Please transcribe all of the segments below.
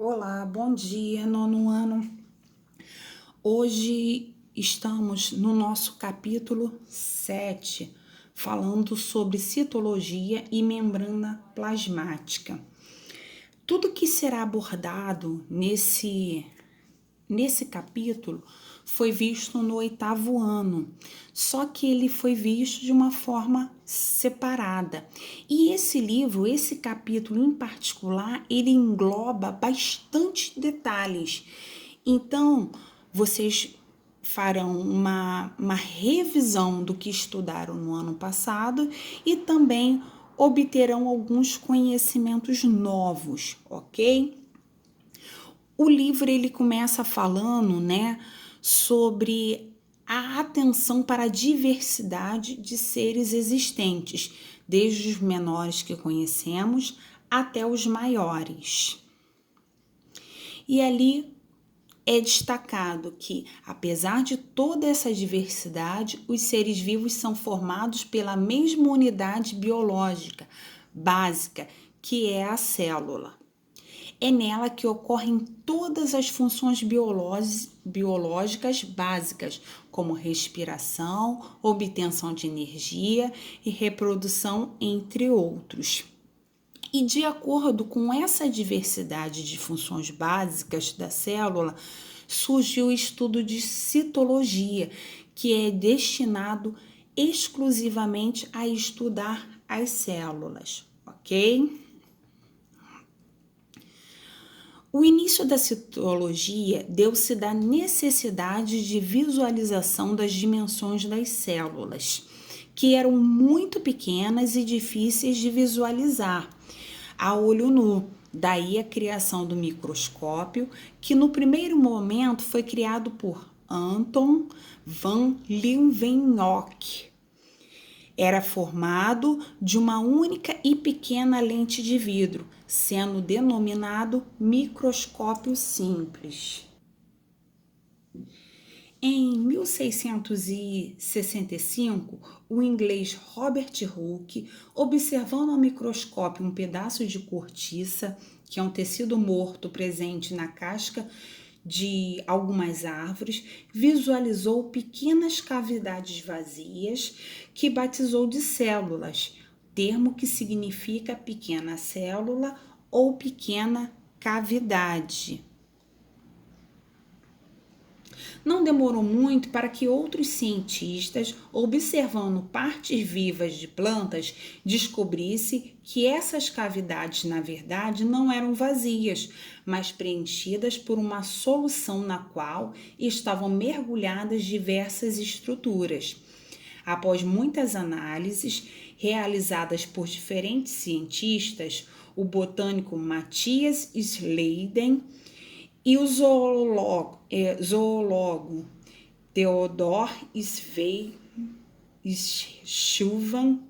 Olá, bom dia, nono ano. Hoje estamos no nosso capítulo 7, falando sobre citologia e membrana plasmática. Tudo que será abordado nesse capítulo foi visto no oitavo ano, só que ele foi visto de uma forma separada. E esse livro, esse capítulo em particular, ele engloba bastante detalhes. Então, vocês farão uma revisão do que estudaram no ano passado e também obterão alguns conhecimentos novos, ok? O livro ele começa falando, né, sobre a atenção para a diversidade de seres existentes, desde os menores que conhecemos até os maiores. E ali é destacado que, apesar de toda essa diversidade, os seres vivos são formados pela mesma unidade biológica básica, que é a célula. É nela que ocorrem todas as funções biológicas básicas, como respiração, obtenção de energia e reprodução, entre outros. E de acordo com essa diversidade de funções básicas da célula, surgiu o estudo de citologia, que é destinado exclusivamente a estudar as células, ok? O início da citologia deu-se da necessidade de visualização das dimensões das células, que eram muito pequenas e difíceis de visualizar a olho nu. Daí a criação do microscópio, que no primeiro momento foi criado por Anton van Leeuwenhoek. Era formado de uma única e pequena lente de vidro, sendo denominado microscópio simples. Em 1665, o inglês Robert Hooke, observando ao microscópio um pedaço de cortiça, que é um tecido morto presente na casca de algumas árvores, visualizou pequenas cavidades vazias que batizou de células, termo que significa pequena célula ou pequena cavidade. Não demorou muito para que outros cientistas, observando partes vivas de plantas, descobrissem que essas cavidades, na verdade, não eram vazias, mas preenchidas por uma solução na qual estavam mergulhadas diversas estruturas. Após muitas análises realizadas por diferentes cientistas, o botânico Matthias Schleiden e o zoólogo Theodor Schulman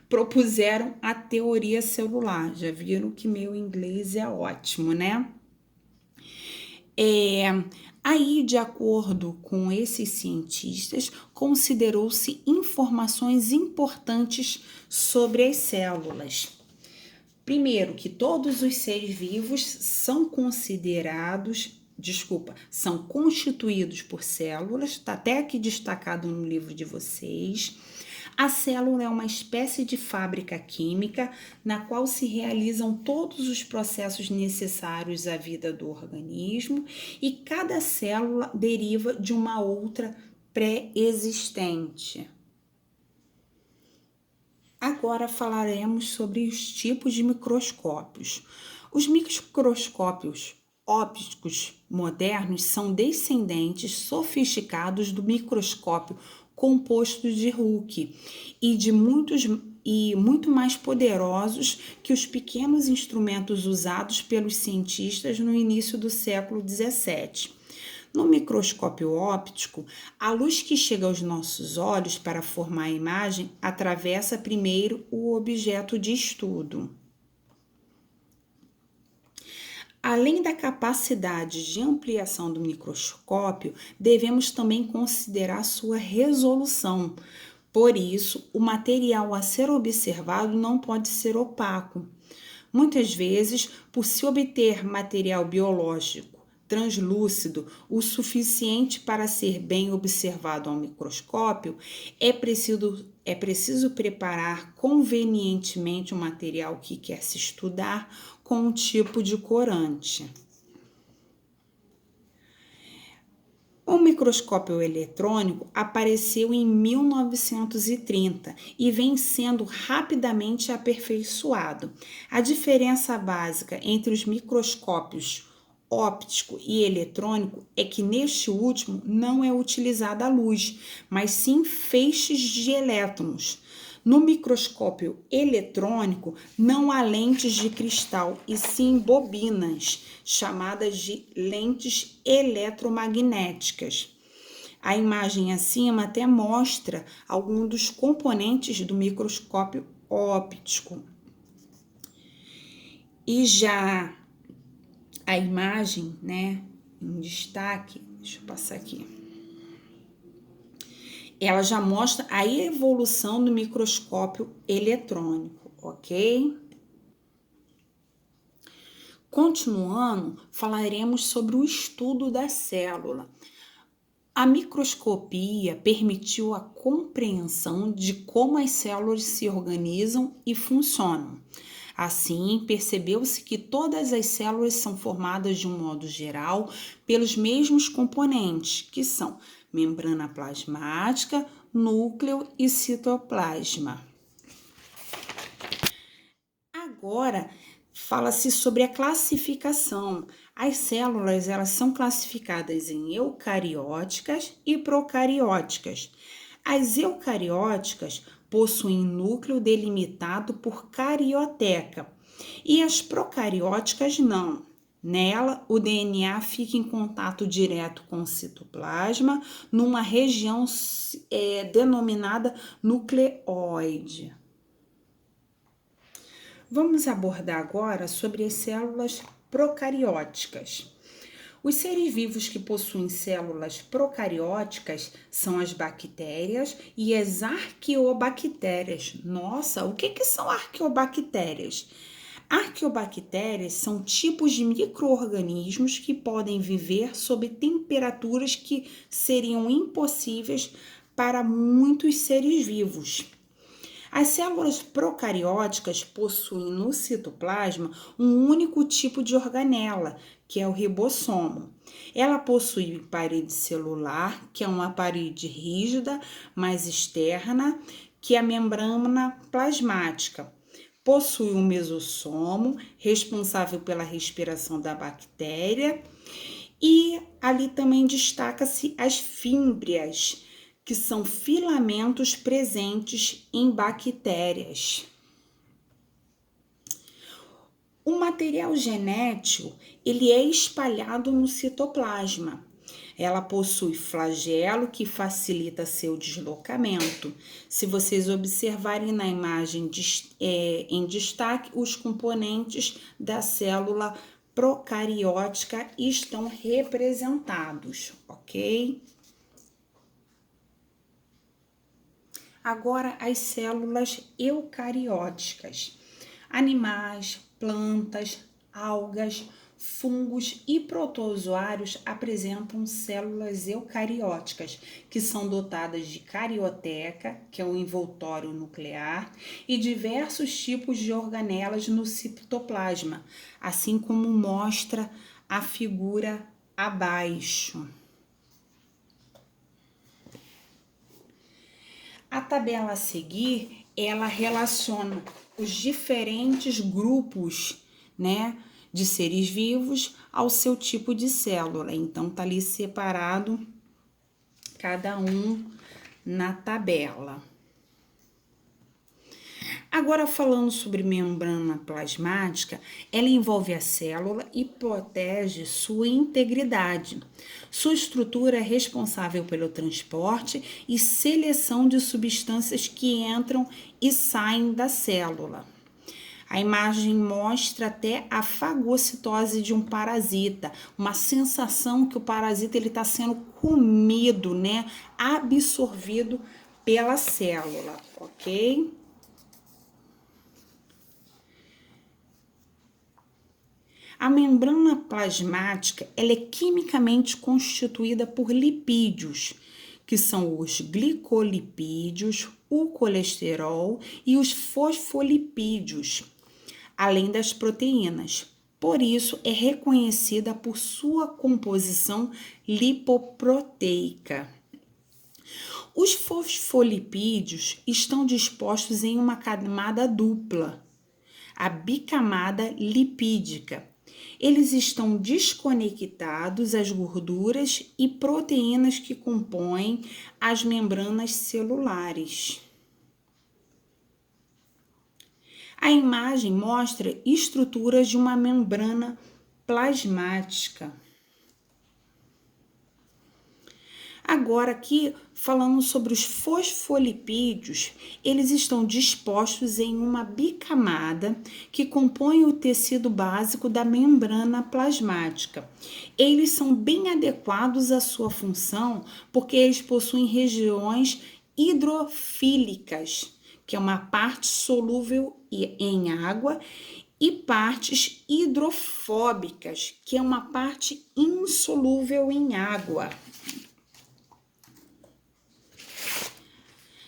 propuseram a teoria celular. Já viram que meu inglês é ótimo, né? Aí, de acordo com esses cientistas, considerou-se informações importantes sobre as células. Primeiro, que todos os seres vivos são são constituídos por células, está até aqui destacado no livro de vocês. A célula é uma espécie de fábrica química na qual se realizam todos os processos necessários à vida do organismo e cada célula deriva de uma outra pré-existente. Agora falaremos sobre os tipos de microscópios. Os microscópios ópticos modernos são descendentes sofisticados do microscópio composto de Hooke e muito mais poderosos que os pequenos instrumentos usados pelos cientistas no início do século XVII. No microscópio óptico, a luz que chega aos nossos olhos para formar a imagem atravessa primeiro o objeto de estudo. Além da capacidade de ampliação do microscópio, devemos também considerar sua resolução. Por isso, o material a ser observado não pode ser opaco. Muitas vezes, por se obter material biológico translúcido o suficiente para ser bem observado ao microscópio, é preciso preparar convenientemente o material que quer se estudar com um tipo de corante. O microscópio eletrônico apareceu em 1930 e vem sendo rapidamente aperfeiçoado. A diferença básica entre os microscópios óptico e eletrônico é que neste último não é utilizada a luz, mas sim feixes de elétrons. No microscópio eletrônico não há lentes de cristal, e sim bobinas, chamadas de lentes eletromagnéticas. A imagem acima até mostra alguns dos componentes do microscópio óptico. E já a imagem, né, em destaque, deixa eu passar aqui. Ela já mostra a evolução do microscópio eletrônico, ok? Continuando, falaremos sobre o estudo da célula. A microscopia permitiu a compreensão de como as células se organizam e funcionam. Assim, percebeu-se que todas as células são formadas de um modo geral pelos mesmos componentes, que são membrana plasmática, núcleo e citoplasma. Agora, fala-se sobre a classificação. As células, elas são classificadas em eucarióticas e procarióticas. As eucarióticas possuem núcleo delimitado por carioteca e as procarióticas não. Nela, o DNA fica em contato direto com o citoplasma numa região denominada nucleoide. Vamos abordar agora sobre as células procarióticas. Os seres vivos que possuem células procarióticas são as bactérias e as arqueobactérias. Nossa, o que são arqueobactérias? Arqueobactérias são tipos de micro-organismos que podem viver sob temperaturas que seriam impossíveis para muitos seres vivos. As células procarióticas possuem no citoplasma um único tipo de organela, que é o ribossomo. Ela possui parede celular, que é uma parede rígida, mais externa, que é a membrana plasmática. Possui um mesossomo, responsável pela respiração da bactéria, e ali também destaca-se as fímbrias, que são filamentos presentes em bactérias. O material genético, ele é espalhado no citoplasma. Ela possui flagelo que facilita seu deslocamento. Se vocês observarem na imagem em destaque, os componentes da célula procariótica estão representados, ok? Agora, as células eucarióticas. Animais, plantas, algas, fungos e protozoários apresentam células eucarióticas, que são dotadas de carioteca, que é o envoltório nuclear, e diversos tipos de organelas no citoplasma, assim como mostra a figura abaixo. A tabela a seguir, ela relaciona os diferentes grupos, né, de seres vivos ao seu tipo de célula. Então, tá ali separado cada um na tabela. Agora, falando sobre membrana plasmática, ela envolve a célula e protege sua integridade. Sua estrutura é responsável pelo transporte e seleção de substâncias que entram e saem da célula. A imagem mostra até a fagocitose de um parasita, uma sensação que o parasita está sendo comido, né? Absorvido pela célula, ok? A membrana plasmática ela é quimicamente constituída por lipídios, que são os glicolipídios, o colesterol e os fosfolipídios, além das proteínas. Por isso, é reconhecida por sua composição lipoproteica. Os fosfolipídios estão dispostos em uma camada dupla, a bicamada lipídica. Eles estão desconectados às gorduras e proteínas que compõem as membranas celulares. A imagem mostra estruturas de uma membrana plasmática. Agora aqui, falando sobre os fosfolipídios, eles estão dispostos em uma bicamada que compõe o tecido básico da membrana plasmática. Eles são bem adequados à sua função porque eles possuem regiões hidrofílicas, que é uma parte solúvel em água, e partes hidrofóbicas, que é uma parte insolúvel em água.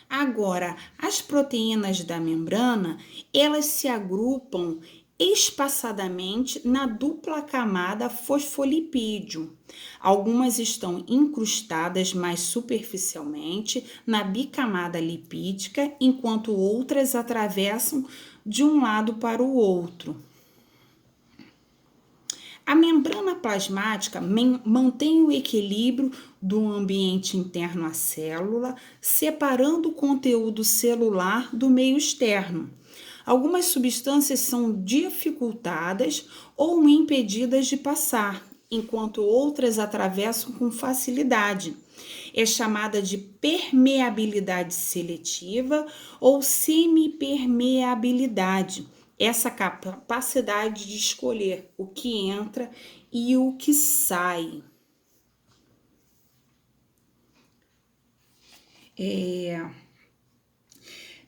Agora, as proteínas da membrana, elas se agrupam espaçadamente na dupla camada fosfolipídio. Algumas estão incrustadas mais superficialmente na bicamada lipídica, enquanto outras atravessam de um lado para o outro. A membrana plasmática mantém o equilíbrio do ambiente interno à célula, separando o conteúdo celular do meio externo. Algumas substâncias são dificultadas ou impedidas de passar, enquanto outras atravessam com facilidade. É chamada de permeabilidade seletiva ou semipermeabilidade. Essa capacidade de escolher o que entra e o que sai.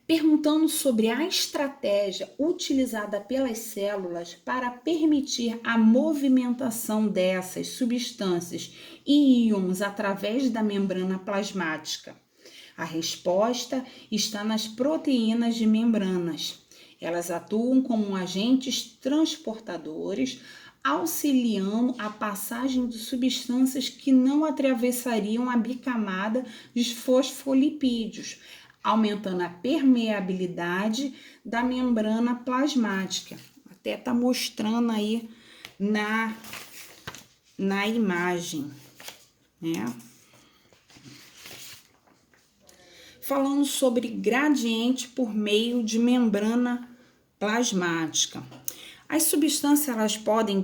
Perguntando sobre a estratégia utilizada pelas células para permitir a movimentação dessas substâncias e íons através da membrana plasmática. A resposta está nas proteínas de membranas. Elas atuam como agentes transportadores, auxiliando a passagem de substâncias que não atravessariam a bicamada dos fosfolipídios, aumentando a permeabilidade da membrana plasmática. Até está mostrando aí na imagem, né? Falando sobre gradiente por meio de membrana plasmática. As substâncias elas podem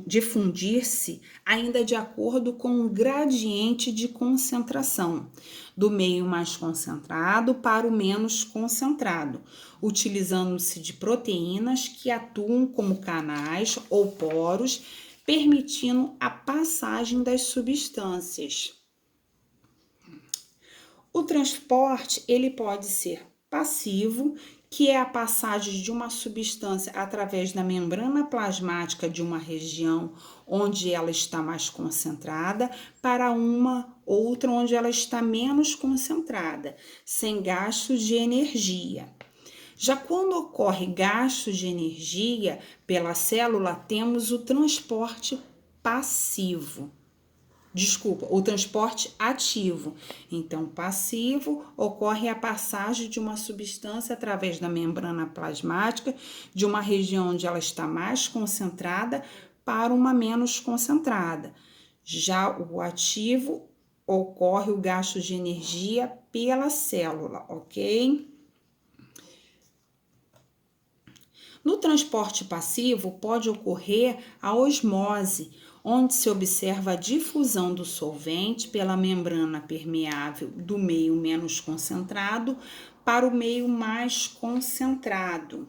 difundir-se ainda de acordo com o gradiente de concentração, do meio mais concentrado para o menos concentrado, utilizando-se de proteínas que atuam como canais ou poros, permitindo a passagem das substâncias. O transporte ele pode ser passivo, que é a passagem de uma substância através da membrana plasmática de uma região onde ela está mais concentrada para uma outra onde ela está menos concentrada, sem gastos de energia. Já quando ocorre gasto de energia pela célula, temos o transporte passivo. O transporte ativo. Então, passivo ocorre a passagem de uma substância através da membrana plasmática de uma região onde ela está mais concentrada para uma menos concentrada. Já o ativo ocorre o gasto de energia pela célula, ok? No transporte passivo pode ocorrer a osmose, onde se observa a difusão do solvente pela membrana permeável do meio menos concentrado para o meio mais concentrado.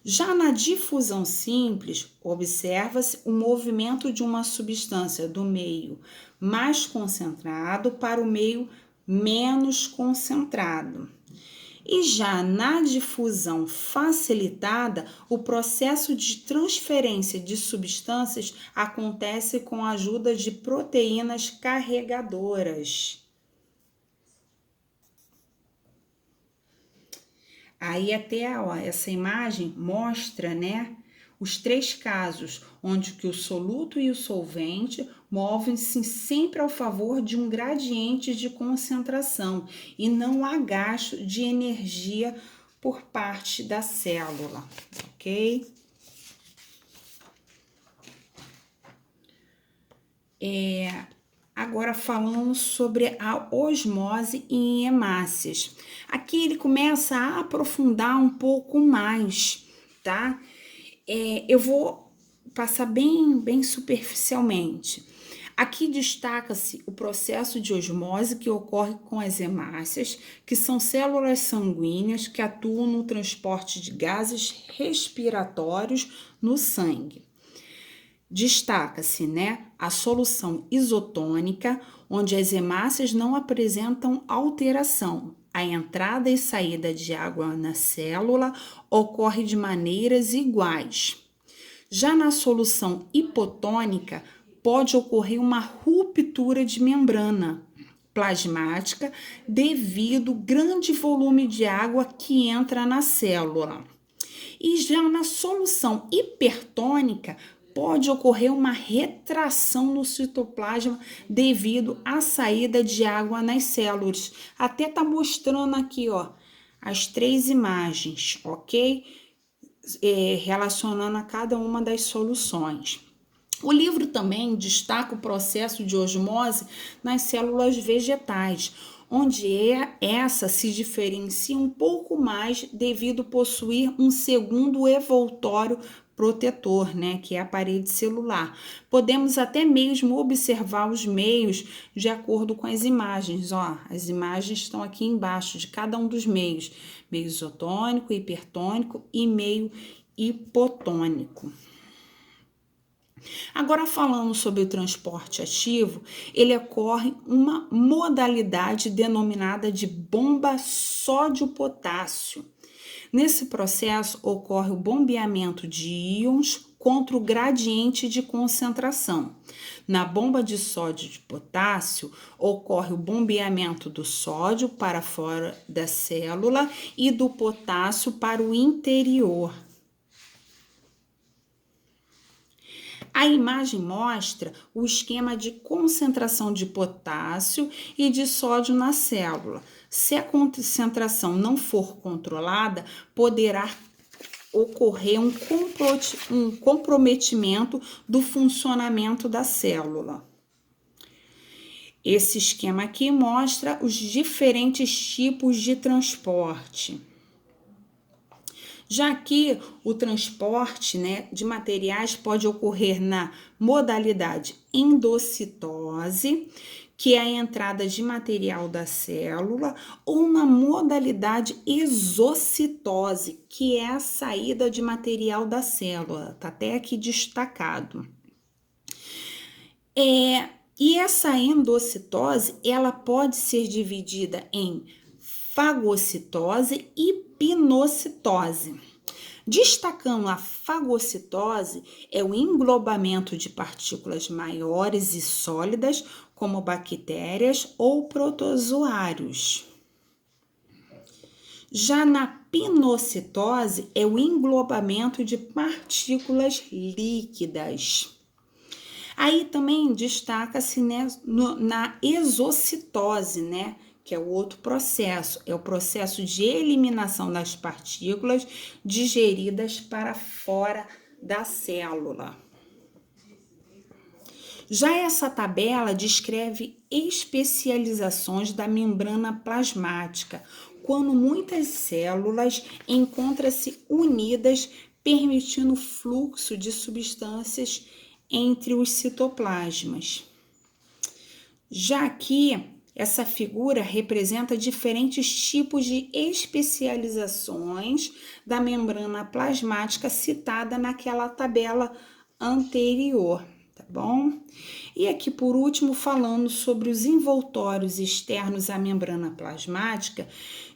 Já na difusão simples, observa-se o movimento de uma substância do meio mais concentrado para o meio menos concentrado. E já na difusão facilitada, o processo de transferência de substâncias acontece com a ajuda de proteínas carregadoras. Aí até, ó, essa imagem mostra, né, os 3 casos, onde que o soluto e o solvente movem-se sempre ao favor de um gradiente de concentração e não há gasto de energia por parte da célula, ok? Agora falando sobre a osmose em hemácias. Aqui ele começa a aprofundar um pouco mais, tá? Eu vou passar bem superficialmente. Aqui destaca-se o processo de osmose que ocorre com as hemácias, que são células sanguíneas que atuam no transporte de gases respiratórios no sangue. Destaca-se, né, a solução isotônica, onde as hemácias não apresentam alteração. A entrada e saída de água na célula ocorre de maneiras iguais. Já na solução hipotônica, pode ocorrer uma ruptura de membrana plasmática devido ao grande volume de água que entra na célula. E já na solução hipertônica, pode ocorrer uma retração no citoplasma devido à saída de água nas células. Até tá mostrando aqui, ó, as 3 imagens, ok? Relacionando a cada uma das soluções. O livro também destaca o processo de osmose nas células vegetais, onde essa se diferencia um pouco mais devido possuir um segundo envoltório protetor, né, que é a parede celular. Podemos até mesmo observar os meios de acordo com as imagens, ó, as imagens estão aqui embaixo de cada um dos meios, meio isotônico, hipertônico e meio hipotônico. Agora falando sobre o transporte ativo, ele ocorre uma modalidade denominada de bomba sódio-potássio. Nesse processo ocorre o bombeamento de íons contra o gradiente de concentração. Na bomba de sódio de potássio, ocorre o bombeamento do sódio para fora da célula e do potássio para o interior. A imagem mostra o esquema de concentração de potássio e de sódio na célula. Se a concentração não for controlada, poderá ocorrer um comprometimento do funcionamento da célula. Esse esquema aqui mostra os diferentes tipos de transporte. Já que o transporte, né, de materiais pode ocorrer na modalidade endocitose, que é a entrada de material da célula, ou na modalidade exocitose, que é a saída de material da célula. Está até aqui destacado. E essa endocitose, ela pode ser dividida em fagocitose e pinocitose. Destacando a fagocitose, é o englobamento de partículas maiores e sólidas, como bactérias ou protozoários. Já na pinocitose, é o englobamento de partículas líquidas. Aí também destaca-se, né, na exocitose, né, que é o outro processo, é o processo de eliminação das partículas digeridas para fora da célula. Já essa tabela descreve especializações da membrana plasmática, quando muitas células encontram-se unidas, permitindo o fluxo de substâncias entre os citoplasmas. Já aqui, essa figura representa diferentes tipos de especializações da membrana plasmática citada naquela tabela anterior, tá tá bom? E aqui por último, falando sobre os envoltórios externos à membrana plasmática,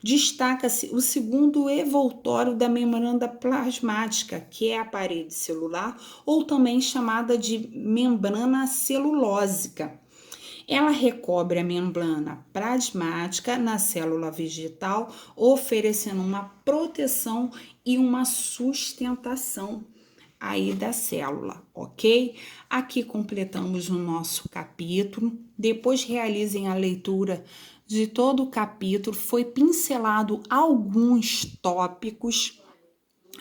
destaca-se o segundo envoltório da membrana plasmática, que é a parede celular, ou também chamada de membrana celulósica. Ela recobre a membrana plasmática na célula vegetal, oferecendo uma proteção e uma sustentação aí da célula, ok? Aqui completamos o nosso capítulo. Depois realizem a leitura de todo o capítulo. Foi pincelado alguns tópicos,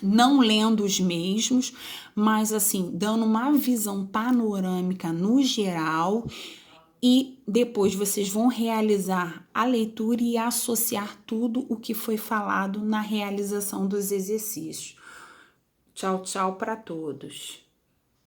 não lendo os mesmos, mas assim, dando uma visão panorâmica no geral. E depois vocês vão realizar a leitura e associar tudo o que foi falado na realização dos exercícios. Tchau, tchau para todos.